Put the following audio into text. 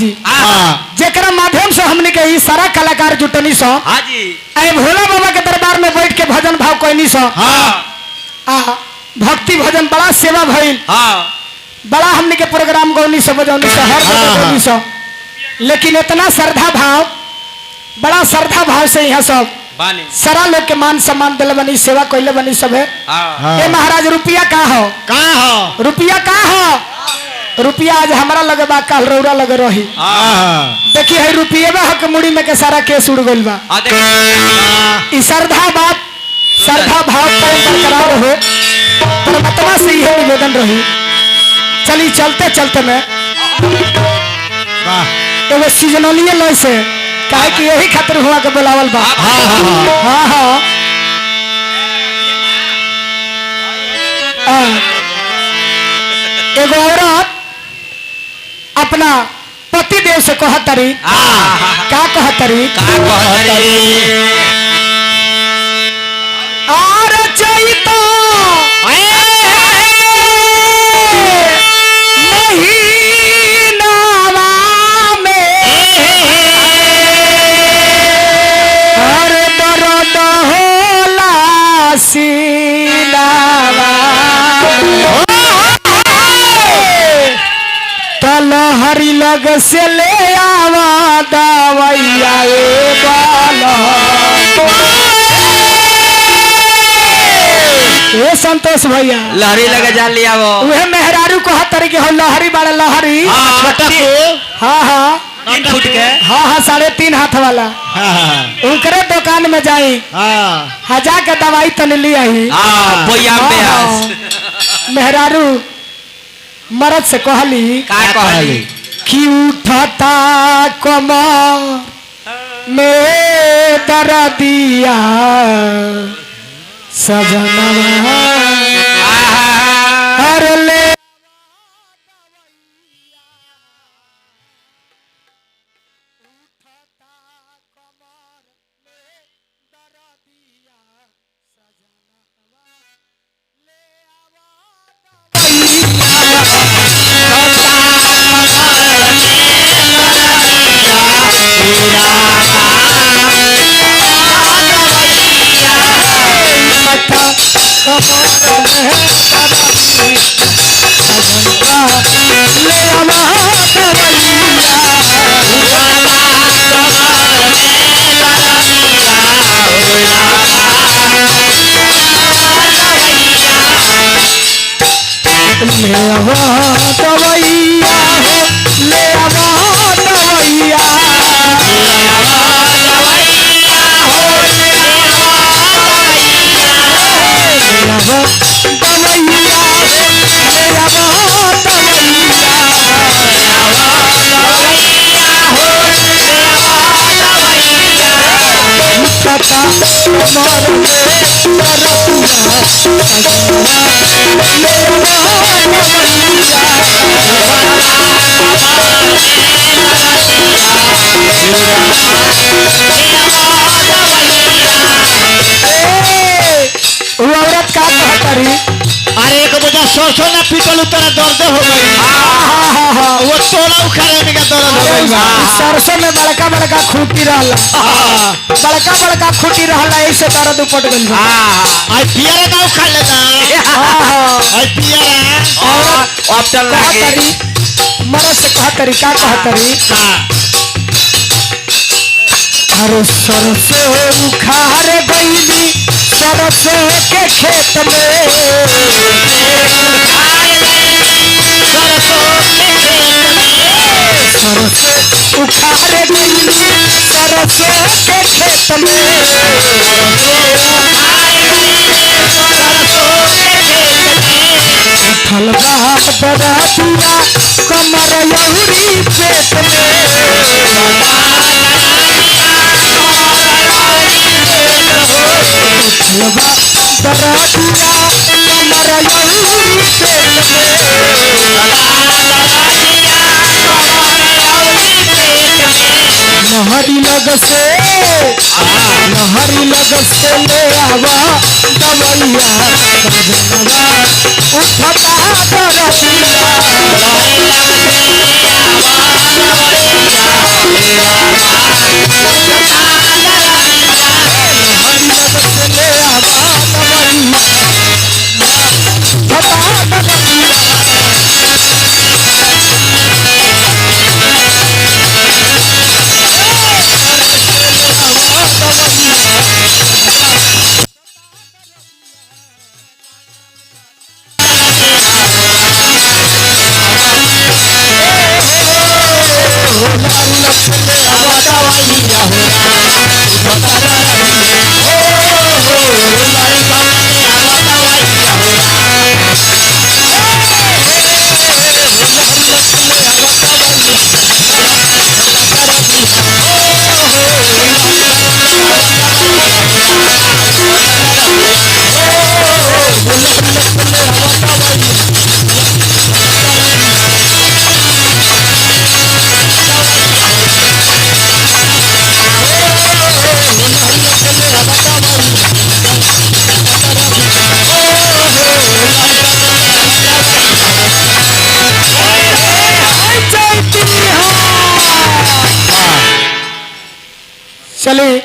जी जेकरा माध्यम से हमने के ई सारा कलाकार जुटनी सो हाँ जी ए भोला बाबा के दरबार में बैठ के भजन भाव कोई सो भक्ति भजन बड़ा सेवा भइल बड़ा हमने के प्रोग्राम गौनी सब बजौनी सो हर गौनी सो लेकिन इतना श्रद्धा भाव बड़ा श्रद्धा भाव से यहाँ सब सारा लोग के मान सम्मान दिल बनी सेवा कोइले बनी सब है ये महाराज रुपया का हो रुपया का हो रुपया आज हमारा लगे बा कल रौरा लगे रही देखिए है रुपये हक मुड़ी में के सारा केस उड़ गइल बा श्रद्धा बात श्रद्धा भाव बरकरार हो परमात्मा से यह निवेदन रही चली चलते चलते में एगो सीजनलिए लय से काहे कि यही खातिर हुआ के बुलावल बा हाँ एगो औरत अपना पति देव से कहतरी का कहतरी और चैतो लहरी लग से ले आवा दवैया संतोष भैया लहरी लगे जा लिया वह मेहरारू को हतर के हो लहरी बड़ा लहरी हाँ 3 फुट के हाँ 3.5 हाथ वाला उनकरे दुकान में जाई हजार के दवाई तन ली आई मेहरारू मरद से कहली कि उठता कमर में दर्दिया सजनवा हर ले औरत का कहतरी अरे एक बजा सरसों ना पीटल उतर दर्द हो गई वो तोला उखाड़े में का दर्द हो गई सरसों में बड़का बड़का खूंटी रहला बड़का खूंटी रहला ऐसे दर्द उपट गइल आई पियरे ना उखाड़ लेता आई पियरे अब चल कहतरी मरद से कहतरी का कहतरी अरे सरसों उखाड़ गइली सरसों के खेत में सरसों उखाड़ गइली सरसों के खेत में फलवा बरातिया कमर यौरी पेट में फलवा बरातिया कमर यौरी पेट में लहरी लग से ले आवा दवैया सजनवा उठता दरदिया चलिए